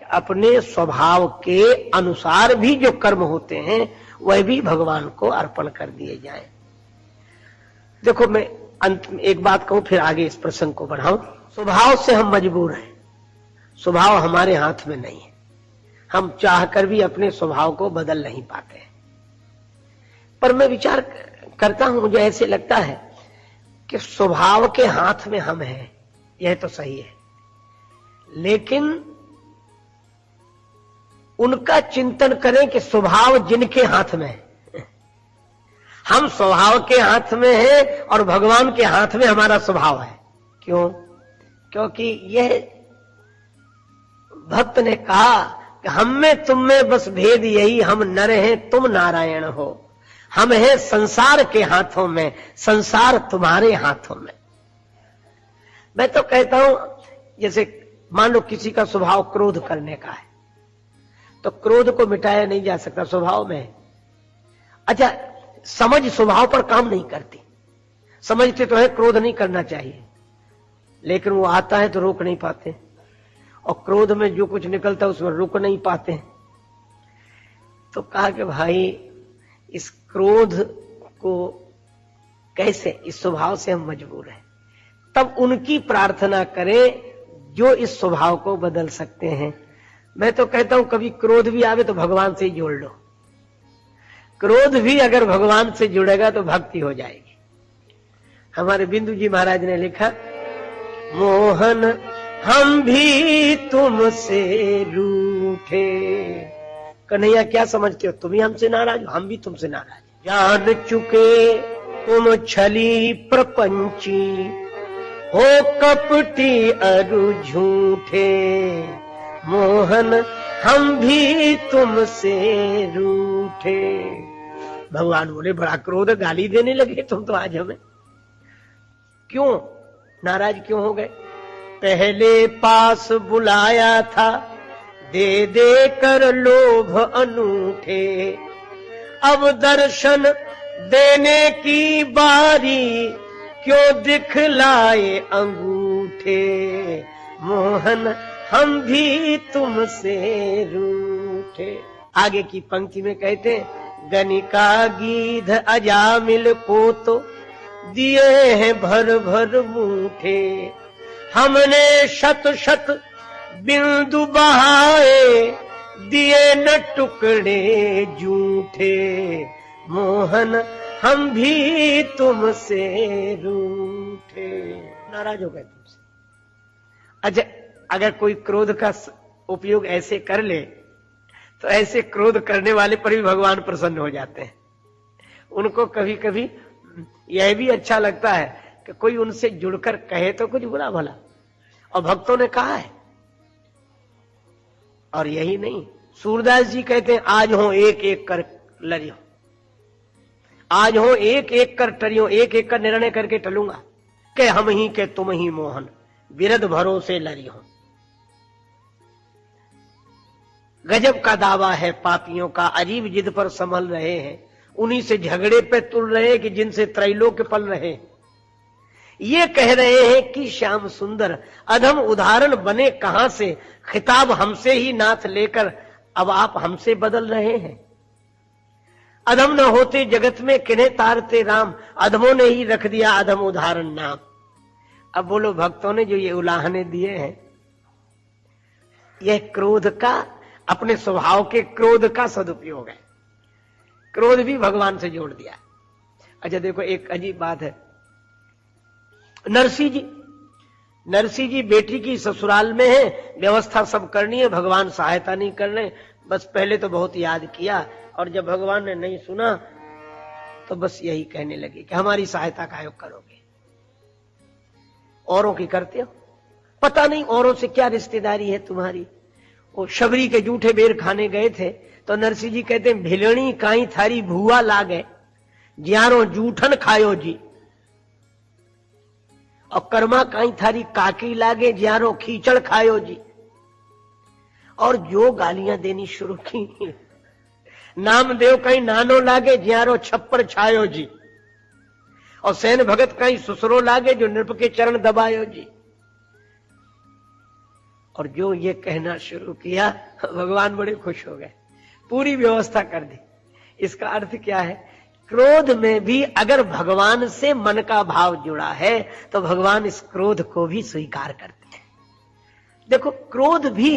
अपने स्वभाव के अनुसार भी जो कर्म होते हैं वह भी भगवान को अर्पण कर दिए जाएं। देखो, मैं अंत में एक बात कहूं, फिर आगे इस प्रसंग को बढ़ाऊं। स्वभाव से हम मजबूर हैं, स्वभाव हमारे हाथ में नहीं है। हम चाहकर भी अपने स्वभाव को बदल नहीं पाते हैं। पर मैं विचार करता हूं, मुझे ऐसे लगता है कि स्वभाव के हाथ में हम हैं, यह तो सही है, लेकिन उनका चिंतन करें कि स्वभाव जिनके हाथ में है। हम स्वभाव के हाथ में हैं और भगवान के हाथ में हमारा स्वभाव है। क्यों? क्योंकि यह भक्त ने कहा कि हम में तुम में बस भेद यही, हम नर हैं तुम नारायण हो। हम हैं संसार के हाथों में, संसार तुम्हारे हाथों में। मैं तो कहता हूं, जैसे मान लो किसी का स्वभाव क्रोध करने का है, तो क्रोध को मिटाया नहीं जा सकता, स्वभाव में है। अच्छा, समझ स्वभाव पर काम नहीं करती। समझते तो है क्रोध नहीं करना चाहिए, लेकिन वो आता है तो रोक नहीं पाते, और क्रोध में जो कुछ निकलता है उसमें रुक नहीं पाते। तो कहा कि भाई इस क्रोध को कैसे, इस स्वभाव से हम मजबूर हैं। तब उनकी प्रार्थना करें जो इस स्वभाव को बदल सकते हैं। मैं तो कहता हूं कभी क्रोध भी आवे तो भगवान से ही जोड़ लो। क्रोध भी अगर भगवान से जुड़ेगा तो भक्ति हो जाएगी। हमारे बिंदु जी महाराज ने लिखा, मोहन हम भी तुमसे रूठे। कन्हैया क्या समझते हो, तुम ही हमसे नाराज हो, हम भी तुमसे नाराज। जान चुके तुम छली प्रपंची, हो कपटी अरु झूठे। मोहन हम भी तुमसे रूठे। भगवान बोले, बड़ा क्रोध, गाली देने लगे तुम तो आज हमें। क्यों नाराज क्यों हो गए? पहले पास बुलाया था, दे दे कर लोभ अनूठे। अब दर्शन देने की बारी, क्यों दिखलाए अंगूठे। मोहन हम भी तुमसे रूठे। आगे की पंक्ति में कहते हैं, गनिका गीध अजामिल को तो दिए हैं भर भर मूठे। हमने शत शत बिंदु बहाए, दिए न टुकड़े झूठे। मोहन हम भी तुमसे रूठे। नाराज हो गए तुमसे। अच्छा, अगर कोई क्रोध का उपयोग ऐसे कर ले तो ऐसे क्रोध करने वाले पर भी भगवान प्रसन्न हो जाते हैं। उनको कभी कभी यह भी अच्छा लगता है कि कोई उनसे जुड़कर कहे तो कुछ बुरा भला, और भक्तों ने कहा है। और यही नहीं, सूरदास जी कहते हैं, आज हो एक एक कर लरियो, आज हो एक एक कर टरियो, एक एक कर निर्णय करके टलूंगा कि हम ही के तुम ही मोहन, विरध भरोसे लरियो। गजब का दावा है पापियों का, अजीब जिद पर संभल रहे हैं, उन्हीं से झगड़े पे तुल रहे हैं कि जिनसे त्रैलोक्य पल रहे। ये कह रहे हैं कि श्याम सुंदर अधम उदाहरण बने कहां से, खिताब हमसे ही नाथ लेकर अब आप हमसे बदल रहे हैं। अधम न होते जगत में किन्हें तारते राम, अधमों ने ही रख दिया अधम उदाहरण नाम। अब बोलो, भक्तों ने जो ये उलाहने दिए हैं, यह क्रोध का, अपने स्वभाव के क्रोध का सदुपयोग है। क्रोध भी भगवान से जोड़ दिया। अच्छा देखो, एक अजीब बात है। नरसिंह जी बेटी की ससुराल में है, व्यवस्था सब करनी है, भगवान सहायता नहीं कर रहे। बस पहले तो बहुत याद किया, और जब भगवान ने नहीं सुना तो बस यही कहने लगे कि हमारी सहायता काहे करोगे, औरों की करते हो, पता नहीं औरों से क्या रिश्तेदारी है तुम्हारी। वो शबरी के जूठे बेर खाने गए थे तो नरसिंह जी कहते हैं, भिलणी काई थारी भुआ लागे, ज्यारो जूठन खायो जी। और कर्मा काई थारी काकी लागे, ज्यारो खींचड़ खायो जी। और जो गालियां देनी शुरू की, नामदेव कहीं नानो लागे, ज्यारो छप्पर छायो जी। और सैन भगत कहीं सुसरो लागे, जो नृप के चरण दबायो जी। और जो ये कहना शुरू किया भगवान बड़े खुश हो गए, पूरी व्यवस्था कर दी। इसका अर्थ क्या है? क्रोध में भी अगर भगवान से मन का भाव जुड़ा है तो भगवान इस क्रोध को भी स्वीकार करते हैं। देखो, क्रोध भी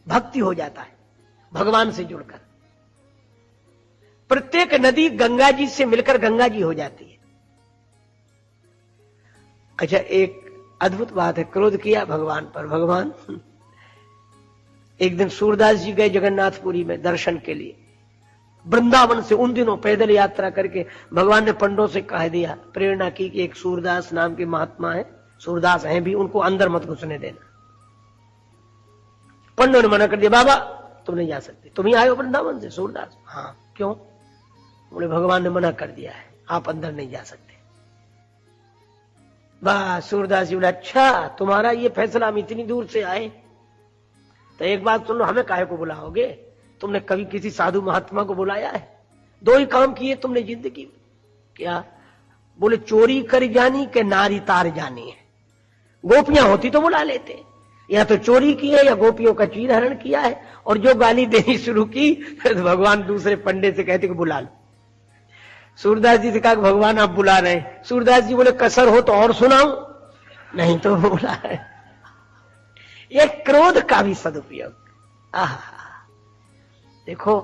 भक्ति हो जाता है भगवान से जुड़कर। प्रत्येक नदी गंगा जी से मिलकर गंगा जी हो जाती है। अच्छा, एक अद्भुत बात है, क्रोध किया भगवान पर। भगवान एक दिन सूरदास जी गए जगन्नाथपुरी में दर्शन के लिए। वृंदावन से उन दिनों पैदल यात्रा करके भगवान ने पंडों से कह दिया, प्रेरणा की कि एक सूरदास नाम के महात्मा है, सूरदास हैं भी, उनको अंदर मत घुसने देना। पंडों ने मना कर दिया, बाबा तुम नहीं जा सकते, तुम ही आए हो वृंदावन से? सूरदास, हाँ, क्यों? बोले भगवान ने मना कर दिया है, आप अंदर नहीं जा सकते। बस सूरदास जी बोले, अच्छा तुम्हारा ये फैसला, हम इतनी दूर से आए, तो एक बात सुन लो, हमें काहे को बुलाओगे? तुमने कभी किसी साधु महात्मा को बुलाया है? दो ही काम किए तुमने जिंदगी में। क्या? बोले चोरी कर जानी के नारी तार जानी है। गोपियां होती तो बुला लेते, या तो चोरी की है या गोपियों का चीरहरण किया है, और जो गाली देनी शुरू की तो भगवान दूसरे पंडे से कहते कि बुला लो। सूरदास जी से कहा भगवान आप बुला रहे हैं। सूरदास जी बोले कसर हो तो और सुनाऊं? नहीं तो बुला रहे। ये क्रोध का भी सदुपयोग। देखो,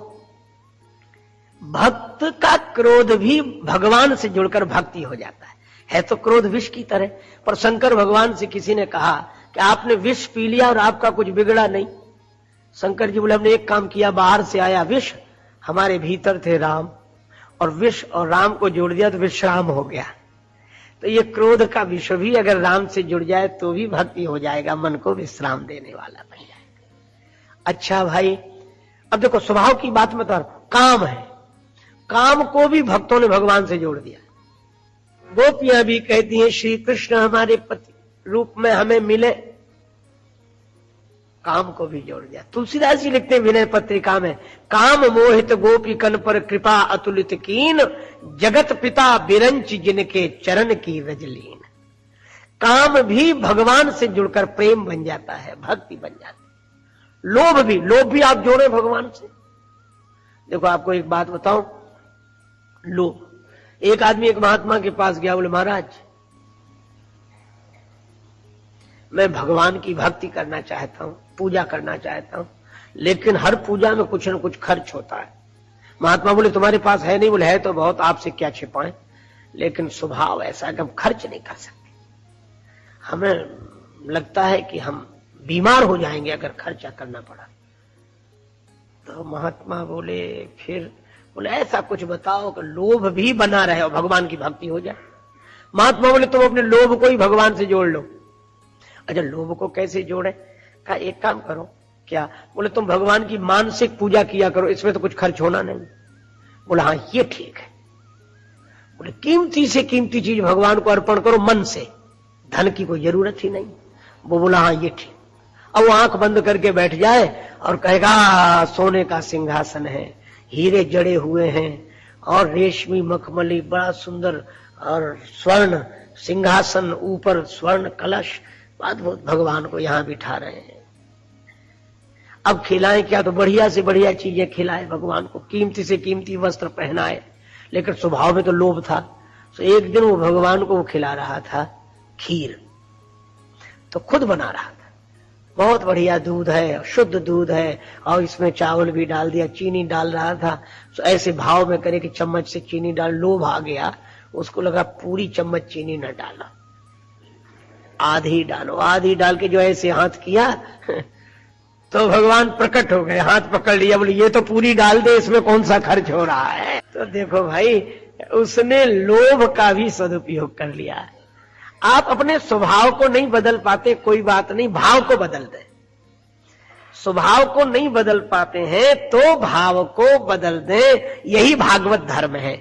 भक्त का क्रोध भी भगवान से जुड़कर भक्ति हो जाता है तो क्रोध विष की तरह। पर शंकर भगवान से किसी ने कहा कि आपने विष पी लिया और आपका कुछ बिगड़ा नहीं। शंकर जी बोले हमने एक काम किया, बाहर से आया विष, हमारे भीतर थे राम, और विष और राम को जोड़ दिया तो विश्राम हो गया। तो ये क्रोध का विष भी अगर राम से जुड़ जाए तो भी भक्ति हो जाएगा, मन को विश्राम देने वाला बन जाएगा। अच्छा भाई, अब देखो स्वभाव की बात में तो काम है, काम को भी भक्तों ने भगवान से जोड़ दिया। गोपियां भी कहती हैं श्री कृष्ण हमारे पति रूप में हमें मिले, काम को भी जोड़ दिया। तुलसीदास जी लिखते हैं विनय पत्रिका में, काम मोहित गोपी कन पर कृपा अतुलित कीन, जगत पिता बिरंच जिनके चरण की रजलीन। काम भी भगवान से जुड़कर प्रेम बन जाता है, भक्ति बन जाती है। लोभ भी आप जोड़े भगवान से। देखो आपको एक बात बताऊं, लोभ, एक आदमी एक महात्मा के पास गया, बोले महाराज मैं भगवान की भक्ति करना चाहता हूं, पूजा करना चाहता हूं, लेकिन हर पूजा में कुछ न कुछ खर्च होता है। महात्मा बोले तुम्हारे पास है नहीं? बोले है तो बहुत, आपसे क्या छिपाएं, लेकिन स्वभाव ऐसा कि हम खर्च नहीं कर सकते, हमें लगता है कि हम बीमार हो जाएंगे अगर खर्चा करना पड़ा। तो महात्मा बोले फिर? बोले ऐसा कुछ बताओ कि लोभ भी बना रहे और भगवान की भक्ति हो जाए। महात्मा बोले तुम अपने लोभ को ही भगवान से जोड़ लो। अच्छा, लोभ को कैसे जोड़े? कहा एक काम करो। क्या? बोले तुम भगवान की मानसिक पूजा किया करो, इसमें तो कुछ खर्च होना नहीं। बोला हाँ ये ठीक है। बोले कीमती से कीमती चीज भगवान को अर्पण करो मन से, धन की कोई जरूरत ही नहीं। वो बोला हाँ ये ठीक। अब वो आंख बंद करके बैठ जाए और कहेगा सोने का सिंहासन है, हीरे जड़े हुए हैं और रेशमी मखमली बड़ा सुंदर और स्वर्ण सिंहासन, ऊपर स्वर्ण कलश, अद्भुत भगवान को यहां बिठा रहे हैं। अब खिलाएं क्या? तो बढ़िया से बढ़िया चीजें खिलाए भगवान को, कीमती से कीमती वस्त्र पहनाए, लेकिन स्वभाव में तो लोभ था। तो एक दिन वो भगवान को खिला रहा था खीर, तो खुद बना रहा था, बहुत बढ़िया दूध है, शुद्ध दूध है, और इसमें चावल भी डाल दिया, चीनी डाल रहा था। तो ऐसे भाव में करे कि चम्मच से चीनी डाल, लोभ आ गया उसको, लगा पूरी चम्मच चीनी न डाला, आधी डालो। आधी डाल के जो ऐसे हाथ किया तो भगवान प्रकट हो गए, हाथ पकड़ लिया, बोले ये तो पूरी डाल दे, इसमें कौन सा खर्च हो रहा है। तो देखो भाई, उसने लोभ का भी सदुपयोग कर लिया है। आप अपने स्वभाव को नहीं बदल पाते, कोई बात नहीं, भाव को बदल दें। स्वभाव को नहीं बदल पाते हैं तो भाव को बदल दें, यही भागवत धर्म है।